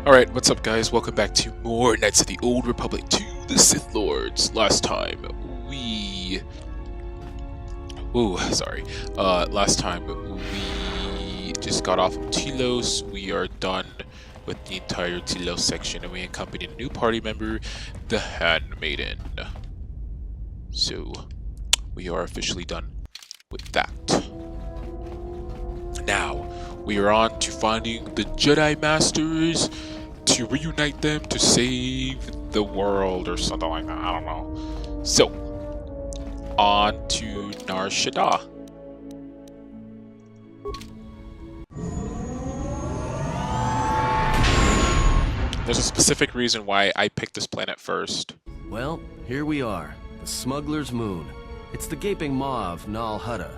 Alright, what's up guys? Welcome back to more Knights of the Old Republic 2, the Sith Lords. Last time we just got off of Telos. We are done with the entire Telos section and we accompanied a new party member, the Handmaiden. So, we are officially done with that. Now, we are on to finding the Jedi Masters to reunite them to save the world or something like that. I don't know. So, on to Nar Shaddaa. There's a specific reason why I picked this planet first. Well, here we are, the Smuggler's Moon. It's the gaping maw of Nal Hutta,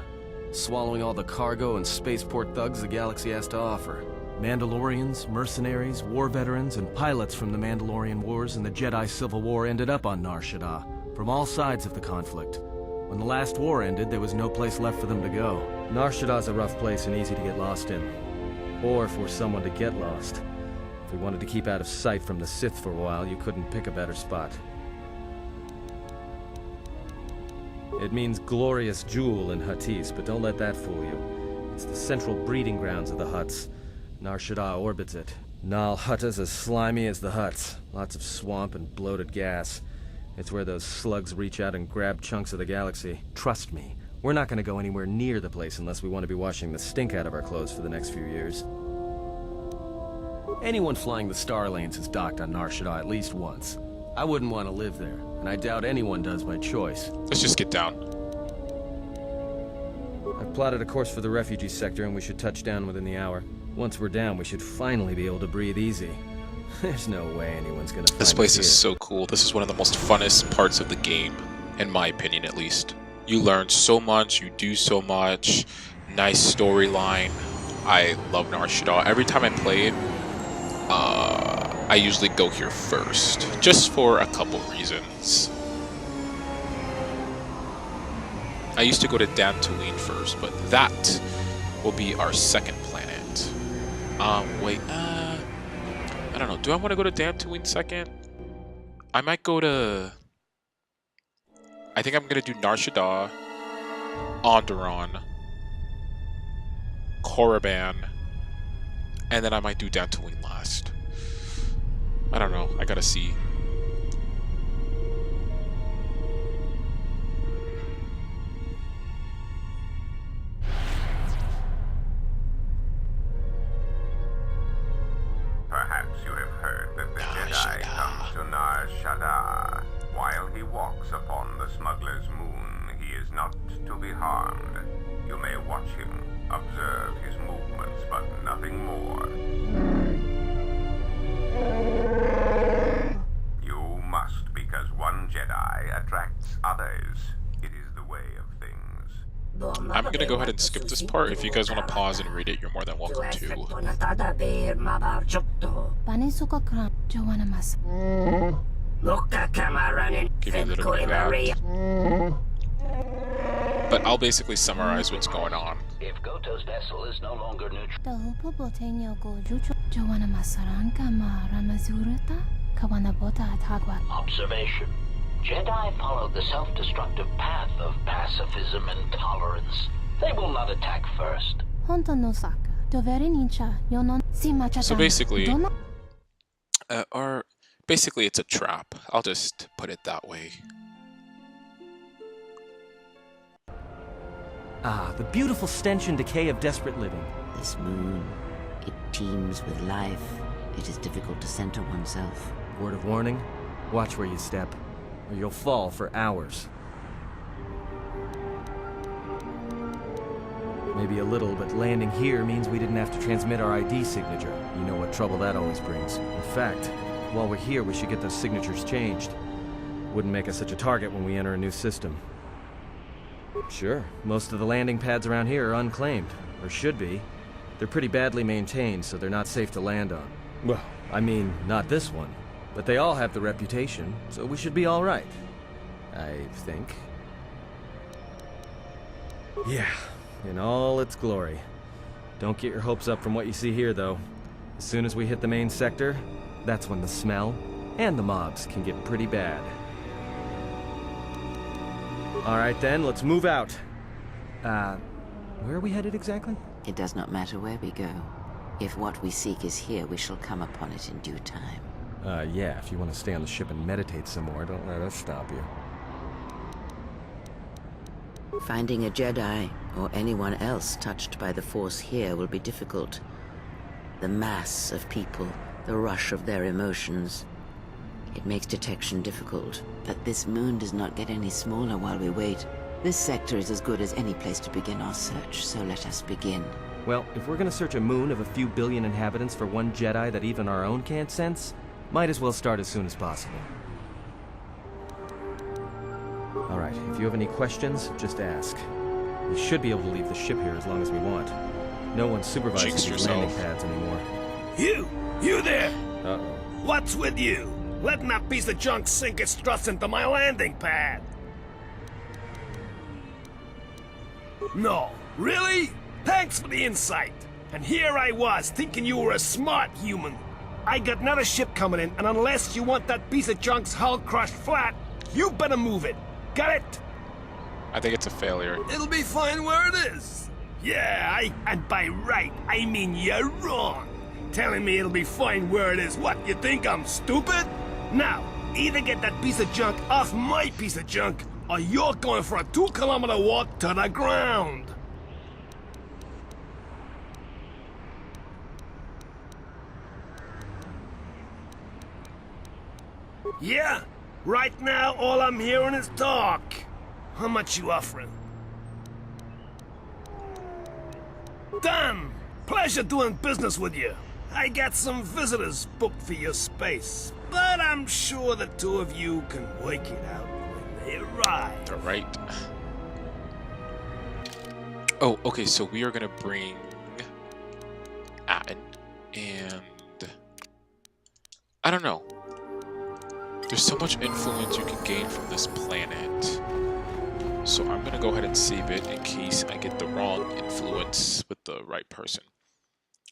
swallowing all the cargo and spaceport thugs the galaxy has to offer. Mandalorians, mercenaries, war veterans, and pilots from the Mandalorian Wars and the Jedi Civil War ended up on Nar Shaddaa, from all sides of the conflict. When the last war ended, there was no place left for them to go. Nar Shaddaa's a rough place and easy to get lost in. Or for someone to get lost. If we wanted to keep out of sight from the Sith for a while, you couldn't pick a better spot. It means glorious jewel in Huttese, but don't let that fool you. It's the central breeding grounds of the Hutts. Nar Shaddaa orbits it. Nal Hutta's as slimy as the Hutts. Lots of swamp and bloated gas. It's where those slugs reach out and grab chunks of the galaxy. Trust me, we're not going to go anywhere near the place unless we want to be washing the stink out of our clothes for the next few years. Anyone flying the Star Lanes has docked on Nar Shaddaa at least once. I wouldn't want to live there, and I doubt anyone does by choice. Let's just get down. I've plotted a course for the refugee sector and we should touch down within the hour. Once we're down, we should finally be able to breathe easy. There's no way anyone's gonna find This place us is here. so cool. This is one of the most funnest parts of the game, in my opinion at least. You learn so much, you do so much, nice storyline. I love Nar Shaddaa. Every time I play it, I usually go here first, just for a couple reasons. I used to go to Dantooine first, but that will be our second planet. I don't know. Do I want to go to Dantooine second? I might go to... I think I'm going to do Nar Shaddaa, Onderon, Korriban, and then I might do Dantooine last. I don't know. I gotta see. Perhaps you have heard that the Jedi come to Nar Shaddaa. While he walks upon the Smuggler's Moon, he is not to be harmed. You may watch him, observe his movements, but nothing more. You must, because one Jedi attracts others. It is the way of things. I'm gonna go ahead and skip this part. If you guys want to pause and read it, you're more than welcome to. Give you a little bit of that. But I'll basically summarize what's going on. If Kotor's vessel is no longer neutral, observation. Jedi follow the self-destructive path of pacifism and tolerance. They will not attack first. So basically, basically it's a trap. I'll just put it that way. Ah, the beautiful stench and decay of desperate living. This moon, it teems with life. It is difficult to center oneself. Word of warning, watch where you step, or you'll fall for hours. Maybe a little, but landing here means we didn't have to transmit our ID signature. You know what trouble that always brings. In fact, while we're here, we should get those signatures changed. Wouldn't make us such a target when we enter a new system. Sure, most of the landing pads around here are unclaimed, or should be. They're pretty badly maintained, so they're not safe to land on. Well, I mean, not this one. But they all have the reputation, so we should be all right. I think. Yeah, in all its glory. Don't get your hopes up from what you see here, though. As soon as we hit the main sector, that's when the smell and the mobs can get pretty bad. Alright then, let's move out. Where are we headed exactly? It does not matter where we go. If what we seek is here, we shall come upon it in due time. Yeah, if you want to stay on the ship and meditate some more, don't let us stop you. Finding a Jedi, or anyone else touched by the Force here, will be difficult. The mass of people, the rush of their emotions. It makes detection difficult, but this moon does not get any smaller while we wait. This sector is as good as any place to begin our search, so let us begin. Well, if we're gonna search a moon of a few billion inhabitants for one Jedi that even our own can't sense, might as well start as soon as possible. Alright, if you have any questions, just ask. We should be able to leave the ship here as long as we want. No one's supervising these landing pads anymore. You there! Uh-oh. What's with you? Letting that piece of junk sink its struts into my landing pad! No, really? Thanks for the insight. And here I was, thinking you were a smart human. I got another ship coming in, and unless you want that piece of junk's hull crushed flat, you better move it. Got it? I think it's a failure. It'll be fine where it is. Yeah, and by right, I mean you're wrong. Telling me it'll be fine where it is. What, you think I'm stupid? Now, either get that piece of junk off my piece of junk, or you're going for a 2-kilometer walk to the ground. Yeah, right now all I'm hearing is talk. How much you offering? Done! Pleasure doing business with you. I got some visitors booked for your space, but I'm sure the two of you can work it out when they arrive. Alright. Oh, okay, so we are gonna bring Atton, and I don't know. There's so much influence you can gain from this planet. So I'm gonna go ahead and save it in case I get the wrong influence with the right person.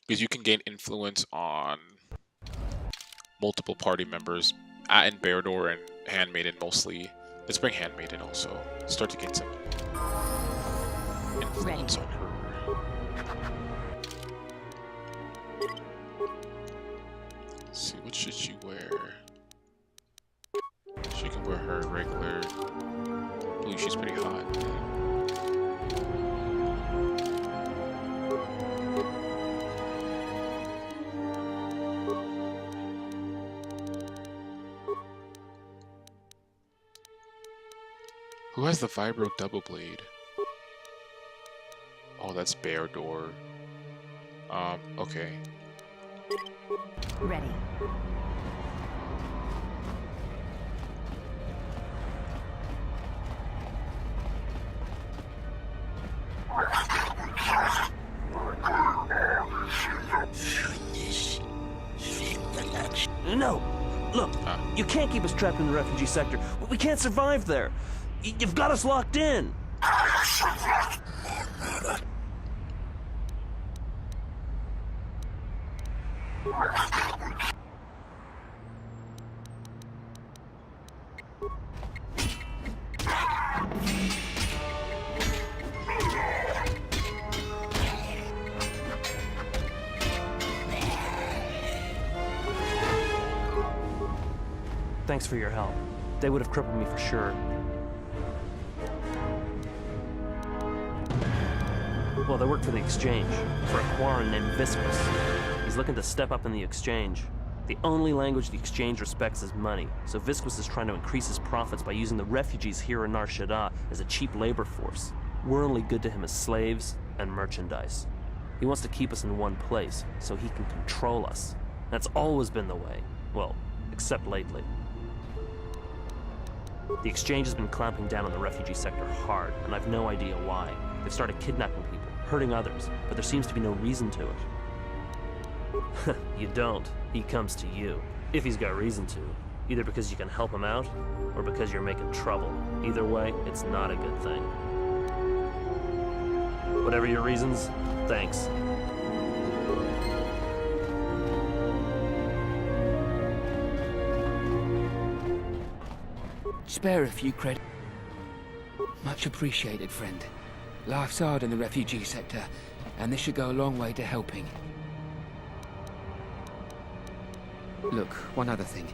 Because you can gain influence on multiple party members. Atton, Beardor, and Handmaiden mostly. Let's bring Handmaiden also. Start to gain some influence on her. Let's see, what should she wear? She can wear her regular. I believe she's pretty hot. Who has the Vibro Double Blade? Oh, that's Beardor. Okay. Ready. No! Look, you can't keep us trapped in the refugee sector. We can't survive there. You've got us locked in. Thanks for your help. They would have crippled me for sure. Well, they work for the Exchange, for a Quarren named Visquis. He's looking to step up in the Exchange. The only language the Exchange respects is money, so Visquis is trying to increase his profits by using the refugees here in Nar Shaddaa as a cheap labor force. We're only good to him as slaves and merchandise. He wants to keep us in one place, so he can control us. That's always been the way. Well, except lately. The Exchange has been clamping down on the refugee sector hard, and I've no idea why. They've started kidnapping people, hurting others, but there seems to be no reason to it. You don't. He comes to you. If he's got reason to. Either because you can help him out, or because you're making trouble. Either way, it's not a good thing. Whatever your reasons, thanks. Spare a few credits. Much appreciated, friend. Life's hard in the refugee sector, and this should go a long way to helping. Look, one other thing.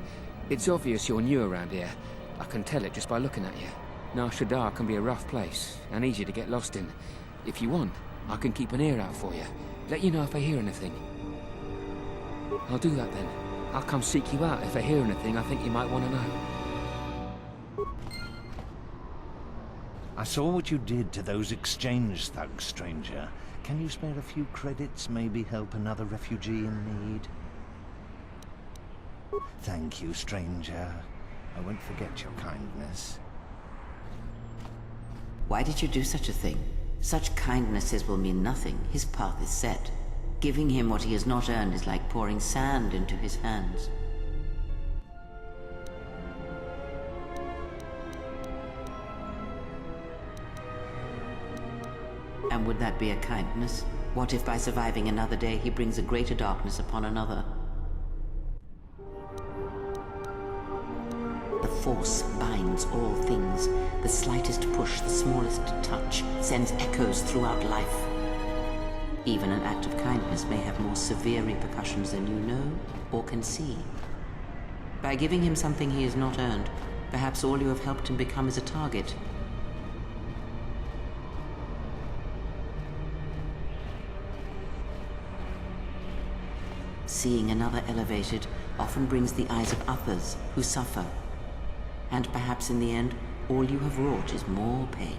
It's obvious you're new around here. I can tell it just by looking at you. Nar Shaddaa can be a rough place, and easy to get lost in. If you want, I can keep an ear out for you. Let you know if I hear anything. I'll do that then. I'll come seek you out if I hear anything I think you might want to know. I saw what you did to those exchange thugs, stranger. Can you spare a few credits, maybe help another refugee in need? Thank you, stranger. I won't forget your kindness. Why did you do such a thing? Such kindnesses will mean nothing. His path is set. Giving him what he has not earned is like pouring sand into his hands. And would that be a kindness? What if by surviving another day he brings a greater darkness upon another? The Force binds all things. The slightest push, the smallest touch, sends echoes throughout life. Even an act of kindness may have more severe repercussions than you know or can see. By giving him something he has not earned, perhaps all you have helped him become is a target. Seeing another elevated often brings the eyes of others who suffer. And perhaps in the end, all you have wrought is more pain.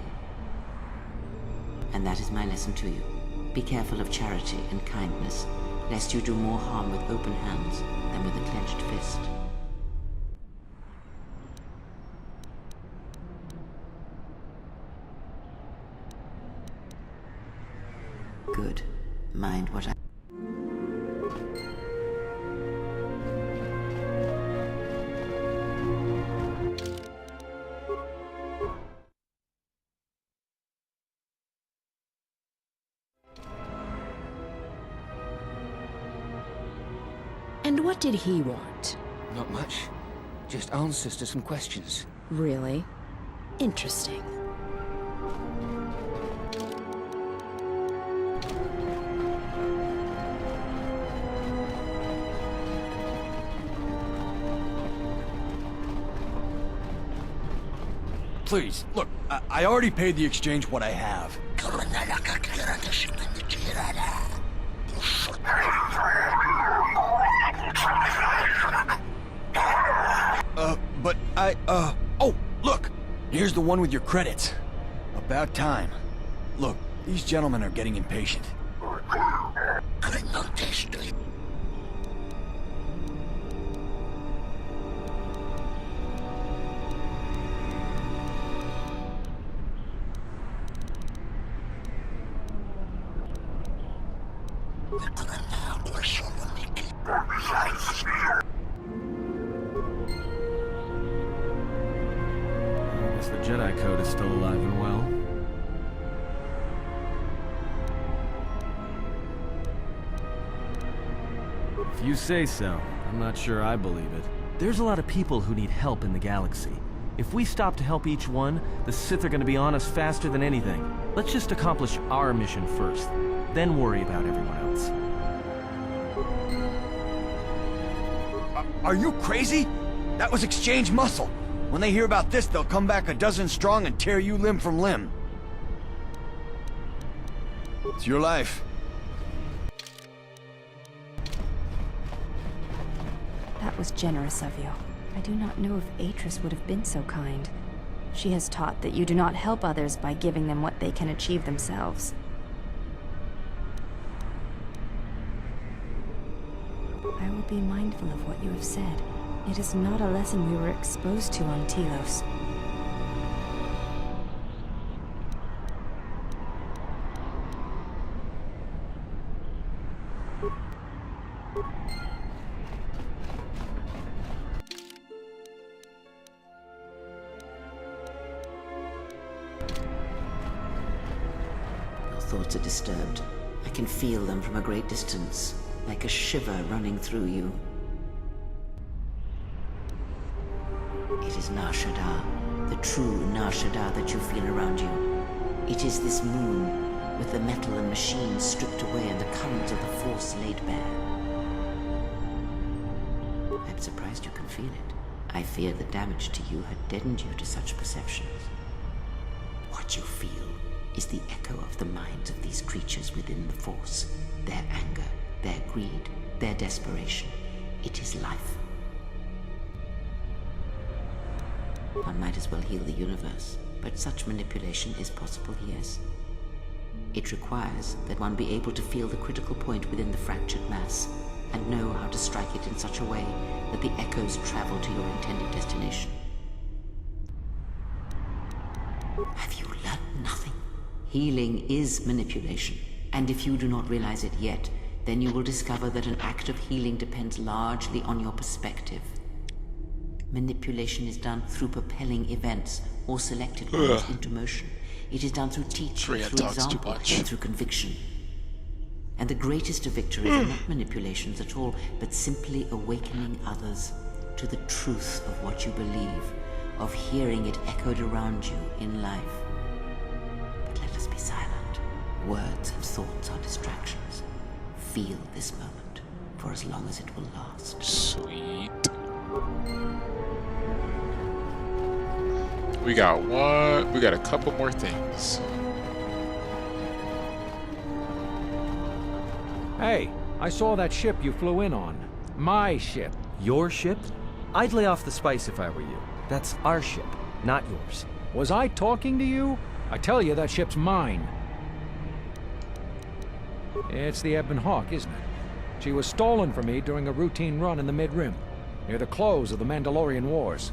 And that is my lesson to you. Be careful of charity and kindness, lest you do more harm with open hands than with a clenched fist. Good. Mind what I... And what did he want? Not much. Just answers to some questions. Really? Interesting. Please, look, I already paid the exchange what I have. Oh, look! Here's the one with your credits. About time. Look, these gentlemen are getting impatient. The Jedi Code is still alive and well. If you say so, I'm not sure I believe it. There's a lot of people who need help in the galaxy. If we stop to help each one, the Sith are gonna be on us faster than anything. Let's just accomplish our mission first, then worry about everyone else. Are you crazy? That was exchange muscle. When they hear about this, they'll come back a dozen strong and tear you limb from limb. It's your life. That was generous of you. I do not know if Atris would have been so kind. She has taught that you do not help others by giving them what they can achieve themselves. I will be mindful of what you have said. It is not a lesson we were exposed to on Telos. Your thoughts are disturbed. I can feel them from a great distance, like a shiver running through you. It is Nar Shaddaa. The true Nar Shaddaa that you feel around you. It is this moon, with the metal and machines stripped away and the currents of the Force laid bare. I'm surprised you can feel it. I fear the damage to you had deadened you to such perceptions. What you feel is the echo of the minds of these creatures within the Force. Their anger, their greed, their desperation. It is life. One might as well heal the universe, but such manipulation is possible, yes. It requires that one be able to feel the critical point within the fractured mass, and know how to strike it in such a way that the echoes travel to your intended destination. Have you learned nothing? Healing is manipulation, and if you do not realize it yet, then you will discover that an act of healing depends largely on your perspective. Manipulation is done through propelling events or selected ones into motion. It is done through teaching, through example, and through conviction. And the greatest of victories are not manipulations at all, but simply awakening others to the truth of what you believe, of hearing it echoed around you in life. But let us be silent. Words and thoughts are distractions. Feel this moment for as long as it will last. Sweet. We got one. We got a couple more things. Hey, I saw that ship you flew in on. My ship. Your ship? I'd lay off the spice if I were you. That's our ship, not yours. Was I talking to you? I tell you, that ship's mine. It's the Ebon Hawk, isn't it? She was stolen from me during a routine run in the Mid-Rim, near the close of the Mandalorian Wars.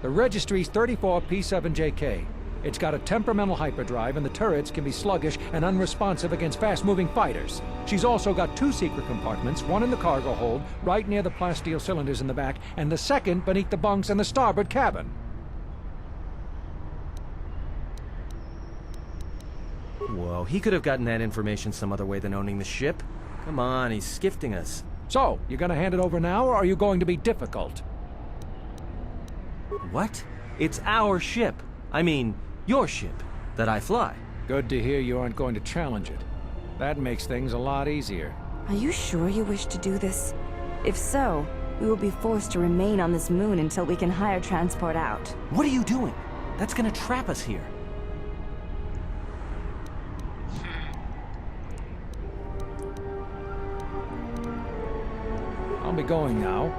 The registry's 34 P7JK. It's got a temperamental hyperdrive, and the turrets can be sluggish and unresponsive against fast-moving fighters. She's also got 2 secret compartments, one in the cargo hold, right near the plasteel cylinders in the back, and the second beneath the bunks in the starboard cabin. Whoa, he could have gotten that information some other way than owning the ship. Come on, he's skifting us. So, you gonna hand it over now, or are you going to be difficult? What? It's our ship. I mean, your ship, that I fly. Good to hear you aren't going to challenge it. That makes things a lot easier. Are you sure you wish to do this? If so, we will be forced to remain on this moon until we can hire transport out. What are you doing? That's gonna trap us here. I'll be going now.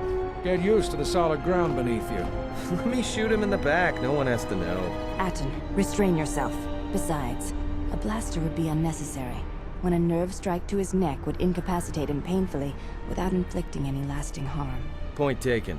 Get used to the solid ground beneath you. Let me shoot him in the back. No one has to know. Atton, restrain yourself. Besides, a blaster would be unnecessary. When a nerve strike to his neck would incapacitate him painfully without inflicting any lasting harm. Point taken.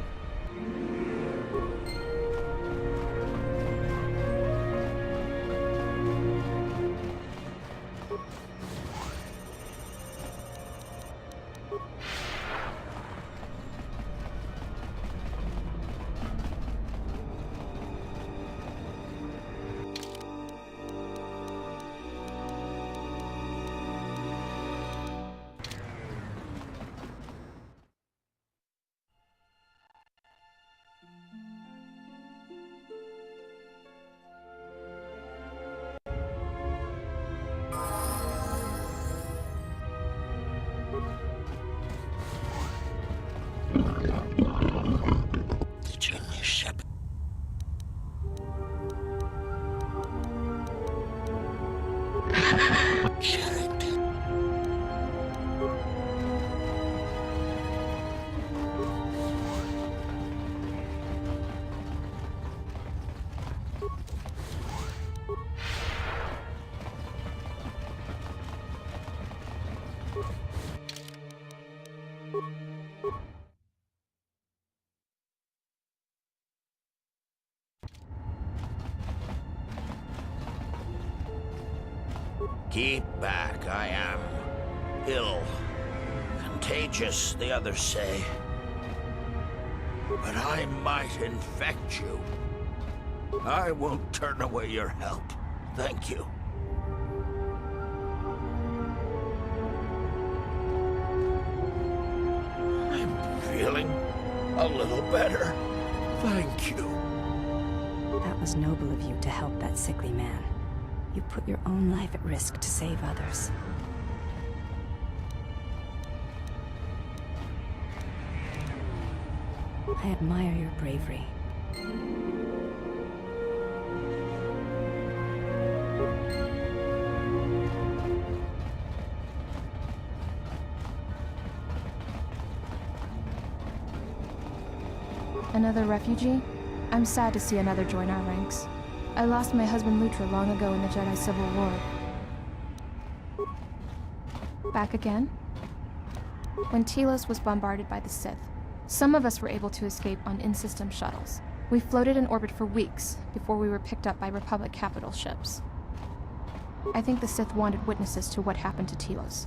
Keep back, I am ill. Contagious, the others say. But I might infect you. I won't turn away your help. Thank you. I'm feeling a little better. Thank you. That was noble of you to help that sickly man. You put your own life at risk to save others. I admire your bravery. Another refugee? I'm sad to see another join our ranks. I lost my husband Lutra long ago in the Jedi Civil War. Back again? When Telos was bombarded by the Sith, some of us were able to escape on in-system shuttles. We floated in orbit for weeks before we were picked up by Republic capital ships. I think the Sith wanted witnesses to what happened to Telos,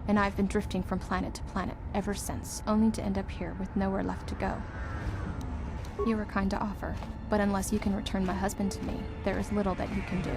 and I've been drifting from planet to planet ever since, only to end up here with nowhere left to go. You were kind to offer, but unless you can return my husband to me, there is little that you can do.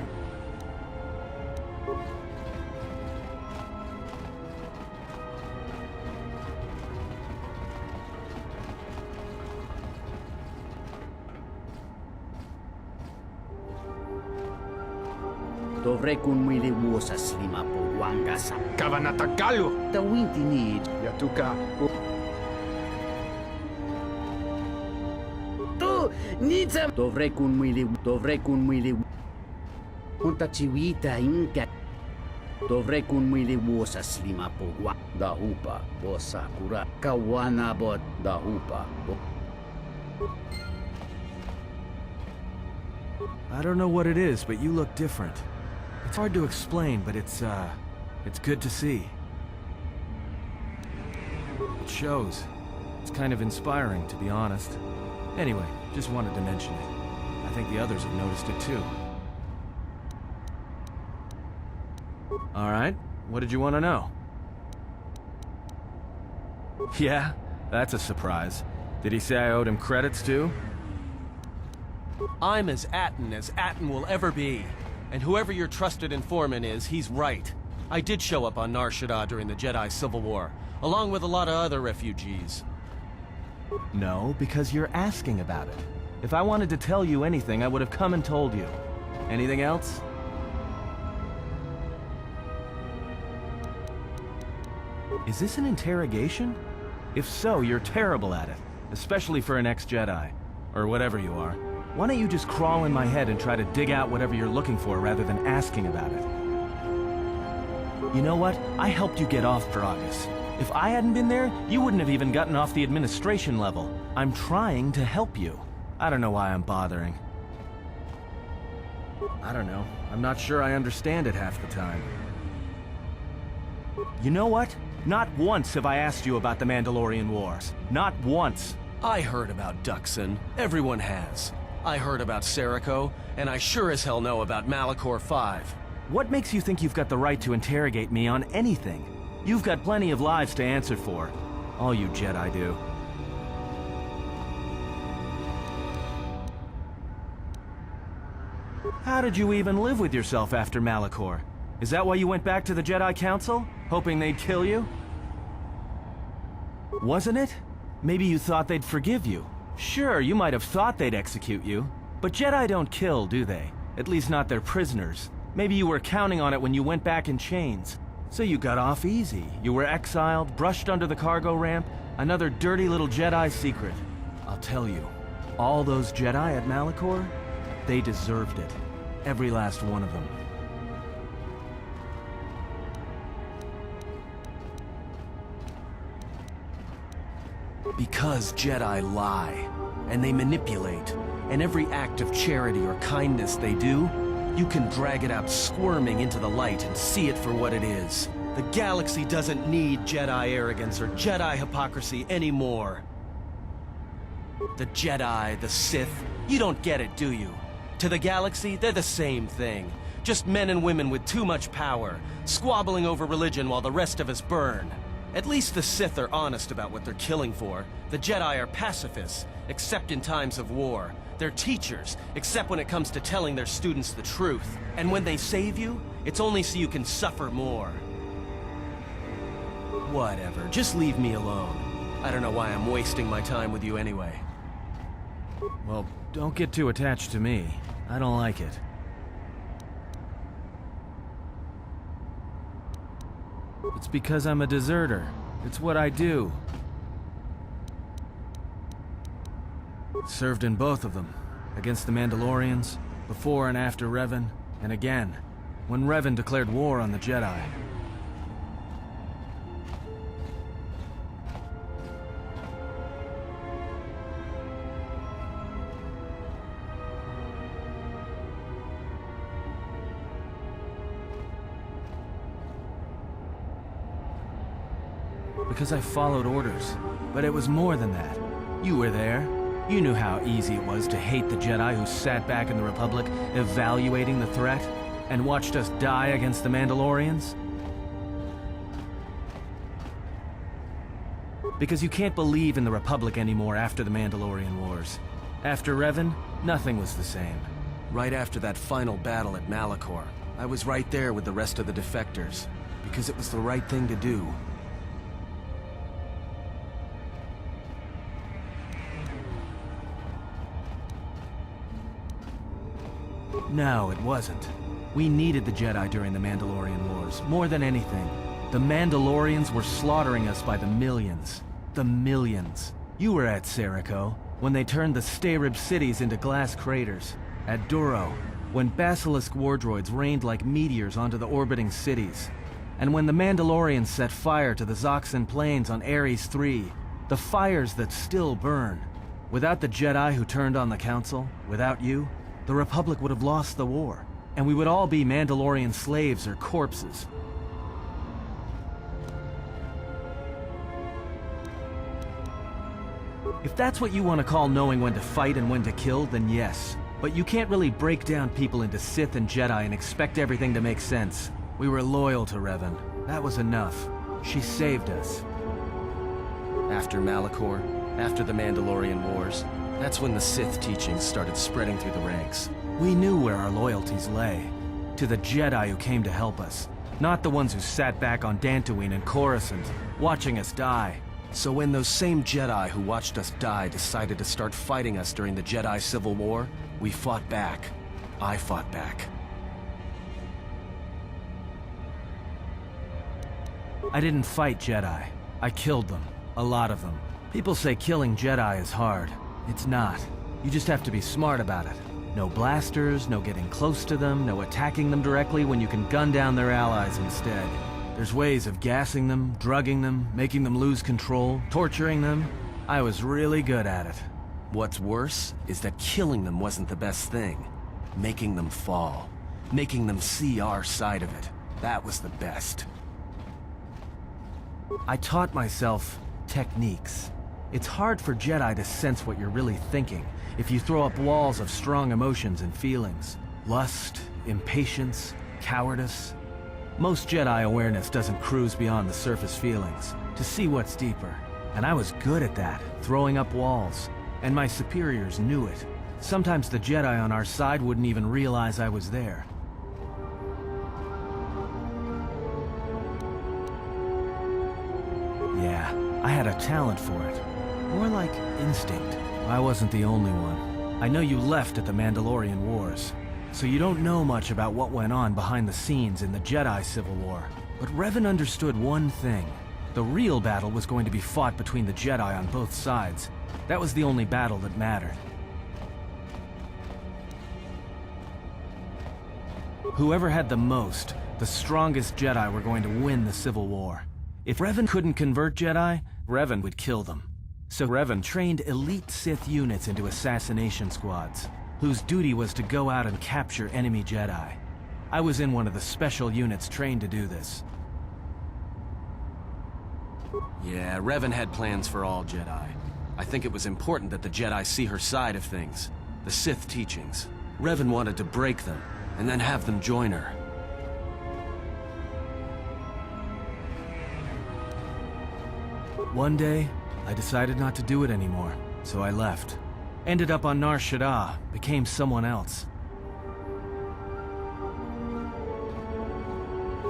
Dovrei kunmuili vuosas lima po wangasa. Kavanatagalo! The winti need. Yatuka. Nitsa dovrei kunmuili Hunta chiwita inka dovrei kunmuili vuosas lima po wa da hupa bo sakura kawana bot da hupa bo. I don't know what it is, but you look different. It's hard to explain, but it's good to see. It shows. It's kind of inspiring, to be honest. Anyway, just wanted to mention it. I think the others have noticed it too. Alright, what did you want to know? Yeah, that's a surprise. Did he say I owed him credits too? I'm as Atton will ever be. And whoever your trusted informant is, he's right. I did show up on Nar Shaddaa during the Jedi Civil War, along with a lot of other refugees. No, because you're asking about it. If I wanted to tell you anything, I would have come and told you. Anything else? Is this an interrogation? If so, you're terrible at it. Especially for an ex-Jedi. Or whatever you are. Why don't you just crawl in my head and try to dig out whatever you're looking for rather than asking about it? You know what? I helped you get off Gragas. If I hadn't been there, you wouldn't have even gotten off the administration level. I'm trying to help you. I don't know why I'm bothering. I don't know. I'm not sure I understand it half the time. You know what? Not once have I asked you about the Mandalorian Wars. Not once. I heard about Duxon. Everyone has. I heard about Serico, and I sure as hell know about Malachor 5. What makes you think you've got the right to interrogate me on anything? You've got plenty of lives to answer for. All you Jedi do. How did you even live with yourself after Malachor? Is that why you went back to the Jedi Council? Hoping they'd kill you? Wasn't it? Maybe you thought they'd forgive you. Sure, you might have thought they'd execute you. But Jedi don't kill, do they? At least not their prisoners. Maybe you were counting on it when you went back in chains. So you got off easy. You were exiled, brushed under the cargo ramp. Another dirty little Jedi secret. I'll tell you, all those Jedi at Malachor, they deserved it. Every last one of them. Because Jedi lie, and they manipulate, and every act of charity or kindness they do, you can drag it out squirming into the light and see it for what it is. The galaxy doesn't need Jedi arrogance or Jedi hypocrisy anymore. The Jedi, the Sith, you don't get it, do you? To the galaxy, they're the same thing. Just men and women with too much power, squabbling over religion while the rest of us burn. At least the Sith are honest about what they're killing for. The Jedi are pacifists, except in times of war. They're teachers, except when it comes to telling their students the truth. And when they save you, it's only so you can suffer more. Whatever, just leave me alone. I don't know why I'm wasting my time with you anyway. Well, don't get too attached to me. I don't like it. It's because I'm a deserter. It's what I do. Served in both of them. Against the Mandalorians, before and after Revan, and again, when Revan declared war on the Jedi. Because I followed orders. But it was more than that. You were there. You knew how easy it was to hate the Jedi who sat back in the Republic, evaluating the threat, and watched us die against the Mandalorians. Because you can't believe in the Republic anymore after the Mandalorian Wars. After Revan, nothing was the same. Right after that final battle at Malachor, I was right there with the rest of the defectors, because it was the right thing to do. No, it wasn't. We needed the Jedi during the Mandalorian Wars, more than anything. The Mandalorians were slaughtering us by the millions. The millions. You were at Serico, when they turned the Stay-Rib cities into glass craters. At Duro, when Basilisk war droids rained like meteors onto the orbiting cities. And when the Mandalorians set fire to the Zoxan plains on Ares III. The fires that still burn. Without the Jedi who turned on the Council, without you, the Republic would have lost the war, and we would all be Mandalorian slaves or corpses. If that's what you want to call knowing when to fight and when to kill, then yes. But you can't really break down people into Sith and Jedi and expect everything to make sense. We were loyal to Revan. That was enough. She saved us. After Malachor, after the Mandalorian Wars, that's when the Sith teachings started spreading through the ranks. We knew where our loyalties lay. To the Jedi who came to help us. Not the ones who sat back on Dantooine and Coruscant, watching us die. So when those same Jedi who watched us die decided to start fighting us during the Jedi Civil War, we fought back. I fought back. I didn't fight Jedi. I killed them. A lot of them. People say killing Jedi is hard. It's not. You just have to be smart about it. No blasters, no getting close to them, no attacking them directly when you can gun down their allies instead. There's ways of gassing them, drugging them, making them lose control, torturing them. I was really good at it. What's worse is that killing them wasn't the best thing. Making them fall. Making them see our side of it. That was the best. I taught myself techniques. It's hard for Jedi to sense what you're really thinking if you throw up walls of strong emotions and feelings. Lust, impatience, cowardice. Most Jedi awareness doesn't cruise beyond the surface feelings, to see what's deeper. And I was good at that, throwing up walls. And my superiors knew it. Sometimes the Jedi on our side wouldn't even realize I was there. Yeah, I had a talent for it. More like instinct. I wasn't the only one. I know you left at the Mandalorian Wars, so you don't know much about what went on behind the scenes in the Jedi Civil War. But Revan understood one thing. The real battle was going to be fought between the Jedi on both sides. That was the only battle that mattered. Whoever had the most, the strongest Jedi were going to win the Civil War. If Revan couldn't convert Jedi, Revan would kill them. So Revan trained elite Sith units into assassination squads, whose duty was to go out and capture enemy Jedi. I was in one of the special units trained to do this. Yeah, Revan had plans for all Jedi. I think it was important that the Jedi see her side of things, the Sith teachings. Revan wanted to break them, and then have them join her. One day, I decided not to do it anymore, so I left. Ended up on Nar Shaddaa, became someone else.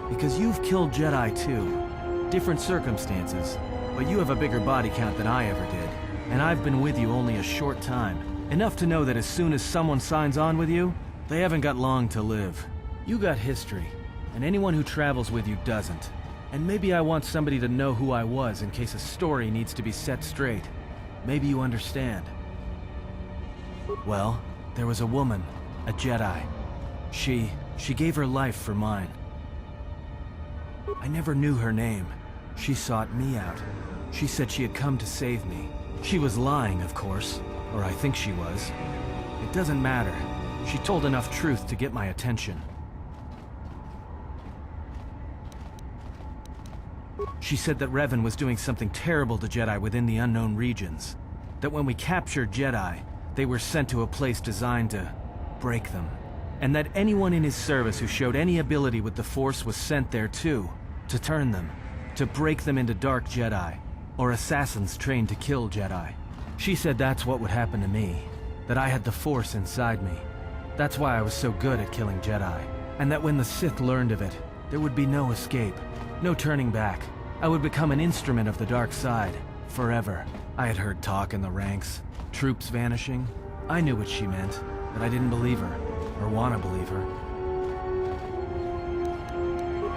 Because you've killed Jedi too. Different circumstances, but you have a bigger body count than I ever did, and I've been with you only a short time. Enough to know that as soon as someone signs on with you, they haven't got long to live. You got history, and anyone who travels with you doesn't. And maybe I want somebody to know who I was in case a story needs to be set straight. Maybe you understand. Well, there was a woman, a Jedi. She gave her life for mine. I never knew her name. She sought me out. She said she had come to save me. She was lying, of course, or I think she was. It doesn't matter. She told enough truth to get my attention. She said that Revan was doing something terrible to Jedi within the unknown regions. That when we captured Jedi, they were sent to a place designed to break them. And that anyone in his service who showed any ability with the Force was sent there too, to turn them, to break them into dark Jedi, or assassins trained to kill Jedi. She said that's what would happen to me, that I had the Force inside me. That's why I was so good at killing Jedi, and that when the Sith learned of it, there would be no escape, no turning back. I would become an instrument of the dark side, forever. I had heard talk in the ranks, troops vanishing. I knew what she meant, but I didn't believe her, or want to believe her.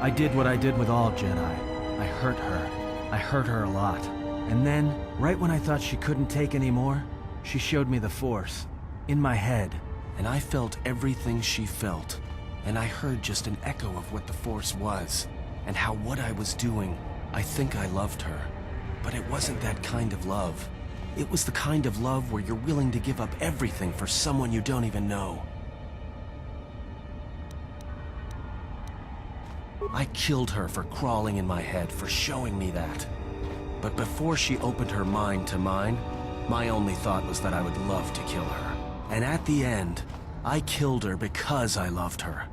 I did what I did with all Jedi. I hurt her. I hurt her a lot. And then, right when I thought she couldn't take any more, she showed me the Force, in my head. And I felt everything she felt. And I heard just an echo of what the Force was, and how what I was doing, I think I loved her. But it wasn't that kind of love. It was the kind of love where you're willing to give up everything for someone you don't even know. I killed her for crawling in my head, for showing me that. But before she opened her mind to mine, my only thought was that I would love to kill her. And at the end, I killed her because I loved her.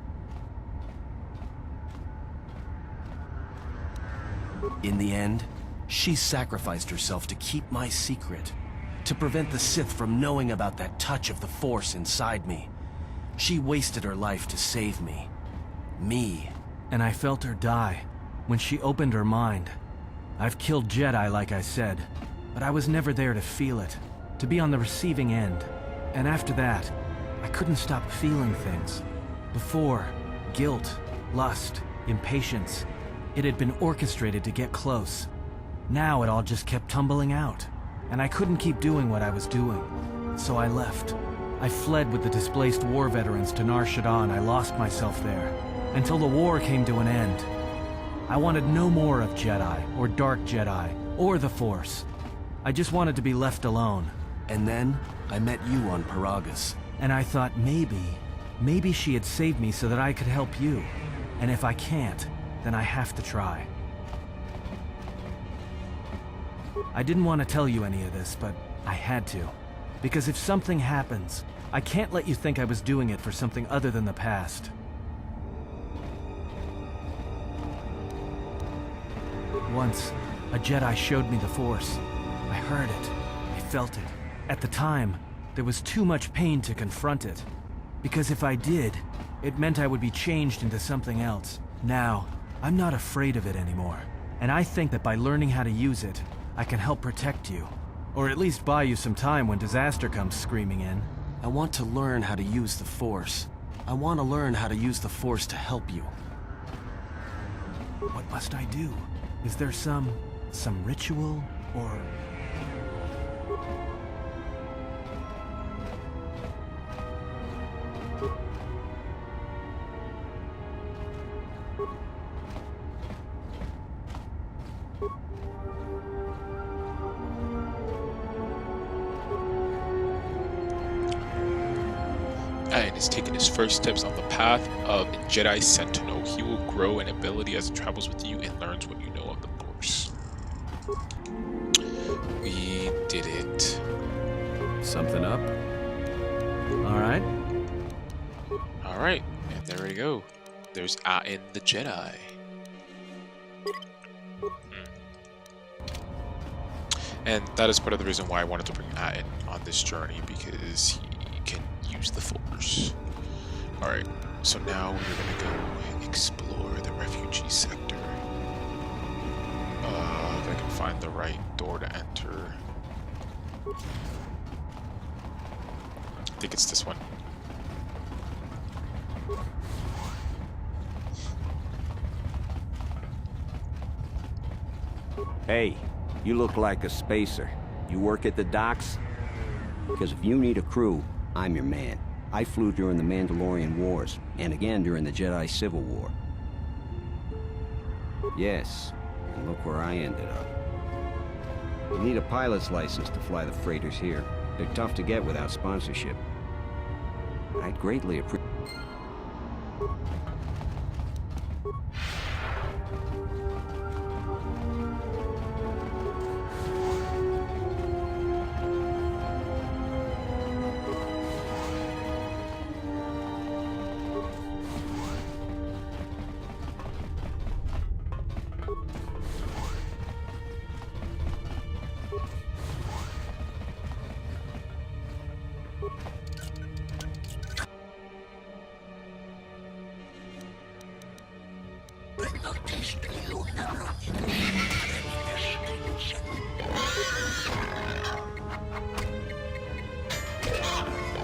In the end, she sacrificed herself to keep my secret, to prevent the Sith from knowing about that touch of the Force inside me. She wasted her life to save me. Me. And I felt her die when she opened her mind. I've killed Jedi, like I said, but I was never there to feel it, to be on the receiving end. And after that, I couldn't stop feeling things. Before, guilt, lust, impatience. It had been orchestrated to get close. Now it all just kept tumbling out, and I couldn't keep doing what I was doing. So I left. I fled with the displaced war veterans to Nar Shaddaa, and I lost myself there, until the war came to an end. I wanted no more of Jedi, or Dark Jedi, or the Force. I just wanted to be left alone. And then, I met you on Paragus, and I thought maybe she had saved me so that I could help you. And if I can't, then I have to try. I didn't want to tell you any of this, but I had to. Because if something happens, I can't let you think I was doing it for something other than the past. Once, a Jedi showed me the Force. I heard it. I felt it. At the time, there was too much pain to confront it. Because if I did, it meant I would be changed into something else. Now, I'm not afraid of it anymore. And I think that by learning how to use it, I can help protect you. Or at least buy you some time when disaster comes screaming in. I want to learn how to use the Force. I want to learn how to use the Force to help you. What must I do? Is there some ritual, or... Atton is taking his first steps on the path of a Jedi Sentinel. He will grow in ability as he travels with you and learns what you know of the Force. We did it. Something up? Alright. Alright, and there we go. There's Atton the Jedi. And that is part of the reason why I wanted to bring Atton on this journey, because he can use the Force. Alright, so now we're gonna go explore the refugee sector. If I can find the right door to enter. think it's this one. Hey, you look like a spacer. You work at the docks? Because if you need a crew, I'm your man. I flew during the Mandalorian Wars, and again during the Jedi Civil War. Yes, and look where I ended up. You need a pilot's license to fly the freighters here. They're tough to get without sponsorship. I'd greatly appreciate...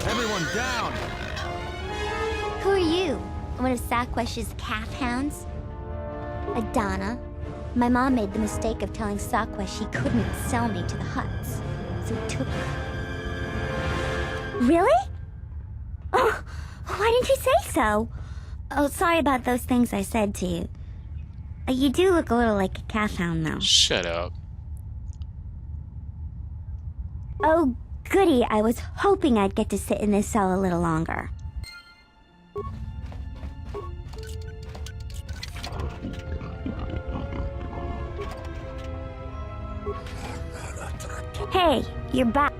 Everyone down! Who are you? One of Sakwesh's calf hounds? Adana. My mom made the mistake of telling Sakwesh she couldn't sell me to the Hutts, so he took me. Really? Oh, why didn't you say so? Oh, sorry about those things I said to you. You do look a little like a calf hound, though. Shut up. Oh, goody. I was hoping I'd get to sit in this cell a little longer. Hey, you're back.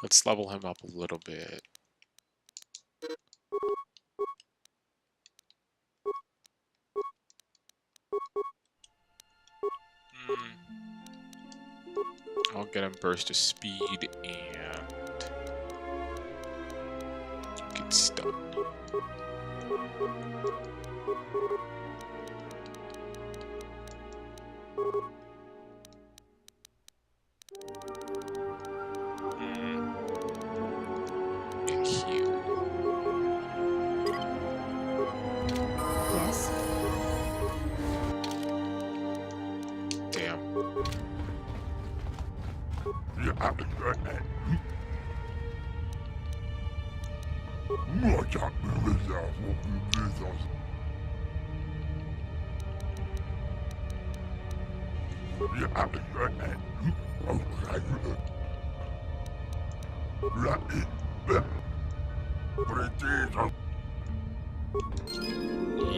Let's level him up a little bit. I'll get him burst of speed and get stunned. And heal. Yes? Damn.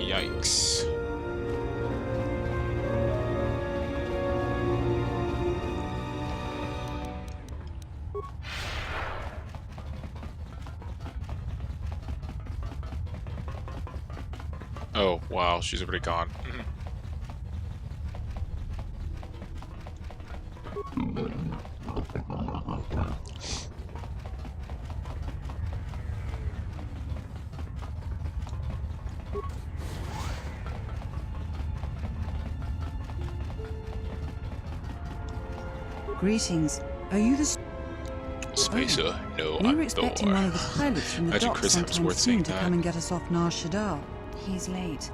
Yikes. Oh, wow, she's already gone. Greetings. Are you the Spacer? No, we were I'm expecting Thor. one of the pilots from the Imagine dock Chris sometime Hemsworth soon saying to that. come and get us off Nar Shaddaa. He's late.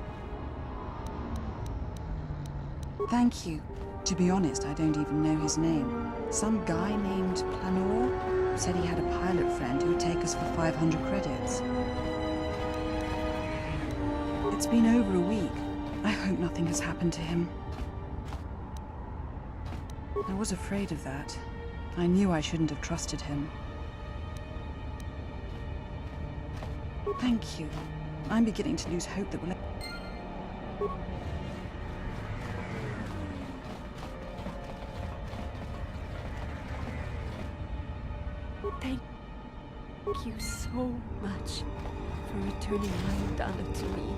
Thank you. To be honest, I don't even know his name. Some guy named Planor said he had a pilot friend who would take us for 500 credits. It's been over a week. I hope nothing has happened to him. I was afraid of that. I knew I shouldn't have trusted him. Thank you. I'm beginning to lose hope that we'll... Thank you so much for returning my Donna to me.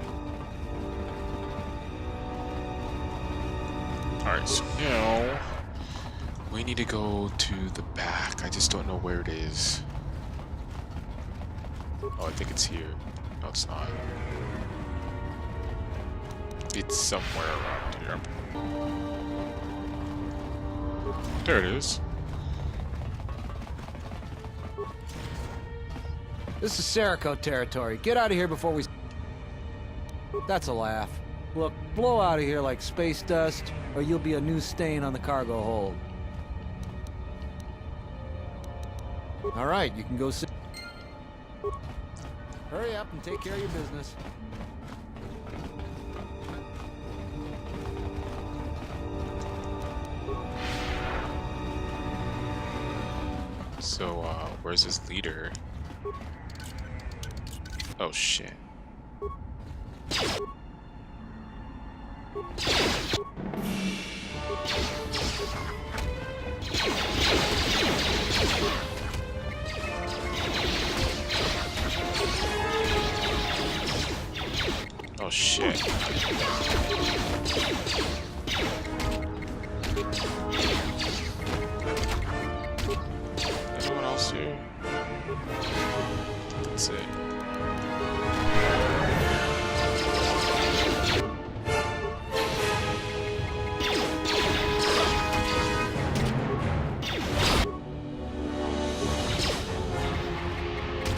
Alright, so now we need to go to the back. I just don't know where it is. Oh, I think it's here. No, it's not. It's somewhere around here. There it is. This is Serico territory. Get out of here before we... That's a laugh. Look, blow out of here like space dust, or you'll be a new stain on the cargo hold. All right, you can go sit. Hurry up and take care of your business. So, where's his leader? Oh, shit. Oh, shit. Anyone else here? That's it.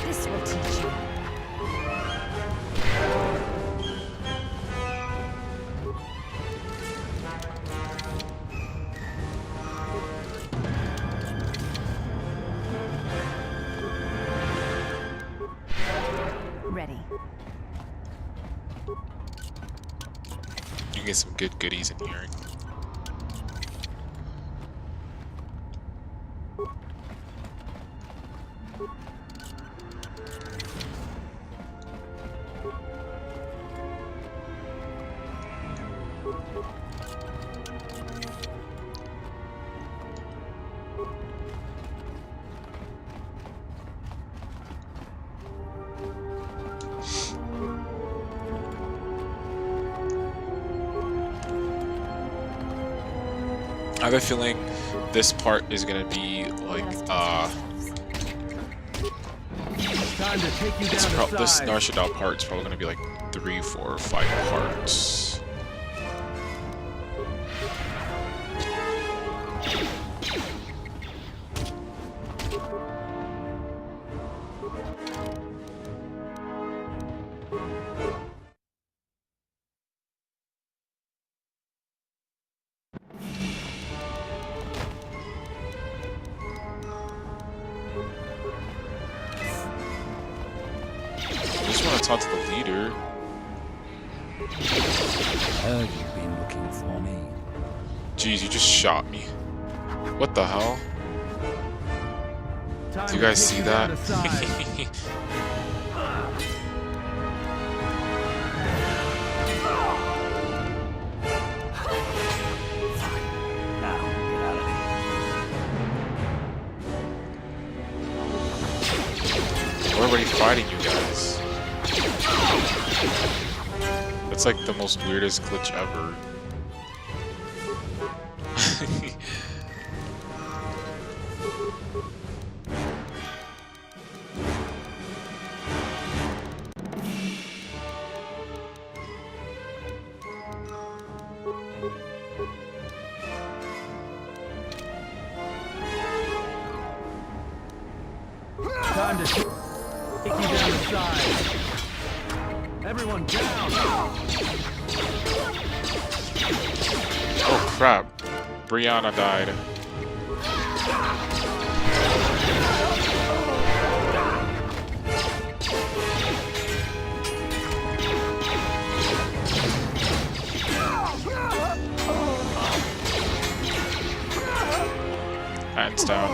This will teach you. Ready. You can get some good goodies in here. I have a feeling this part is gonna be like this Nar Shaddaa part is probably gonna be like 3, 4, 5 parts. I just want to talk to the leader. Heard you've been looking for me. Jeez, you just shot me. What the hell? Do you guys see that? We're already fighting you guys. That's like the most weirdest glitch ever. Time to take you down the side. Everyone down. Oh crap. Brianna died. Hands down.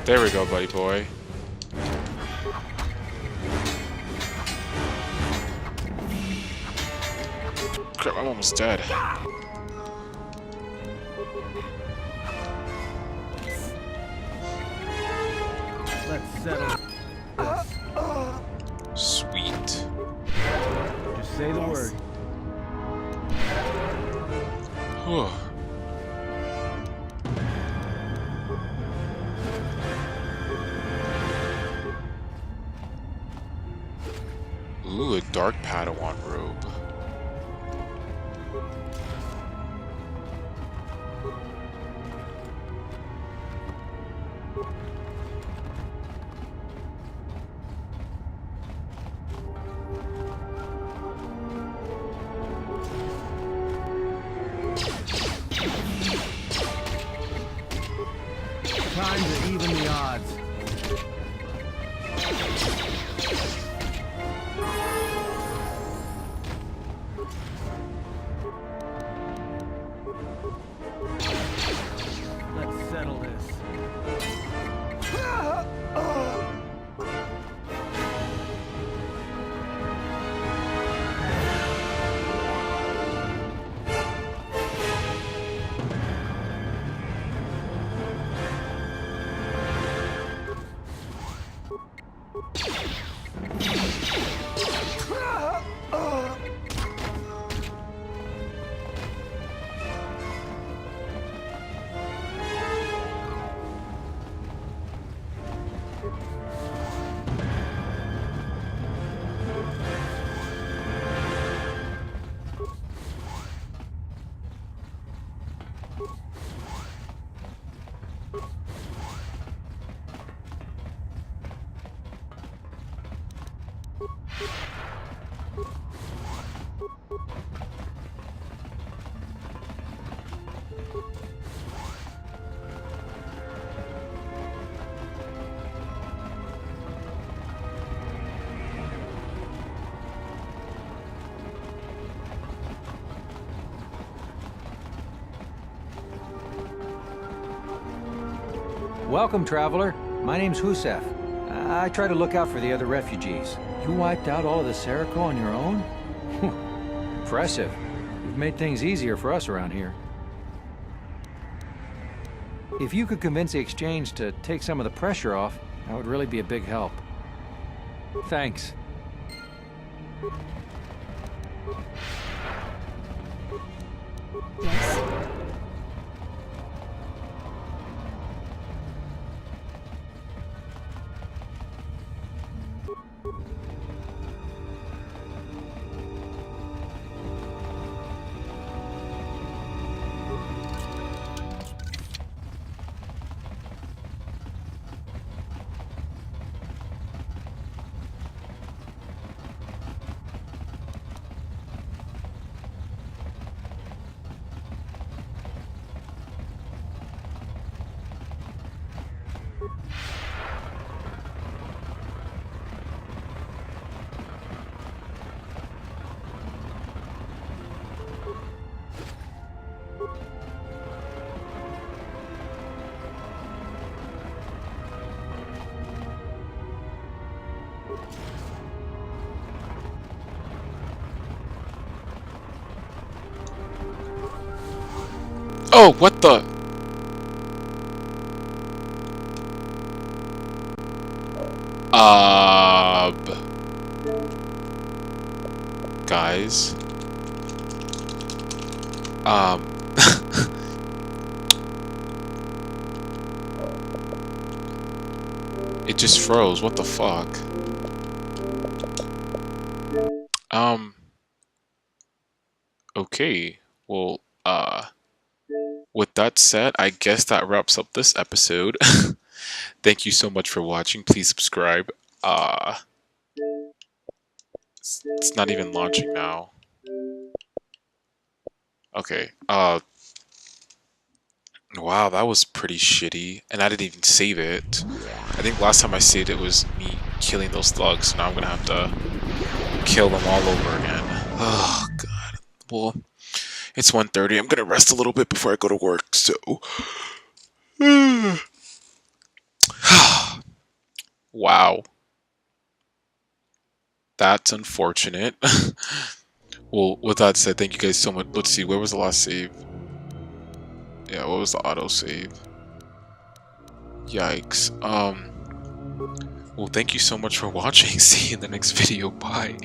There we go, buddy boy. Crap, I'm almost dead. Let's settle this. Sweet. Just say the word. Whew. Ooh, a dark Padawan robe. Time to even the odds. Let's settle this. Welcome, traveler. My name's Husef. I try to look out for the other refugees. You wiped out all of the Serico on your own? Impressive. You've made things easier for us around here. If you could convince the Exchange to take some of the pressure off, that would really be a big help. Thanks. Yes? Oh, what the? Guys. It just froze. What the fuck? Okay. Well, with that said, I guess that wraps up this episode. Thank you so much for watching. Please subscribe. It's not even launching now. Okay. Wow, that was pretty shitty. And I didn't even save it. I think last time I saved it was me killing those thugs. So now I'm gonna have to kill them all over again. Oh god. Well, it's 1:30. I'm gonna rest a little bit before I go to work, so wow. That's unfortunate. Well, with that said, thank you guys so much. Let's see, where was the last save? Yeah, what was the auto save? Yikes. Well, thank you so much for watching. See you in the next video. Bye.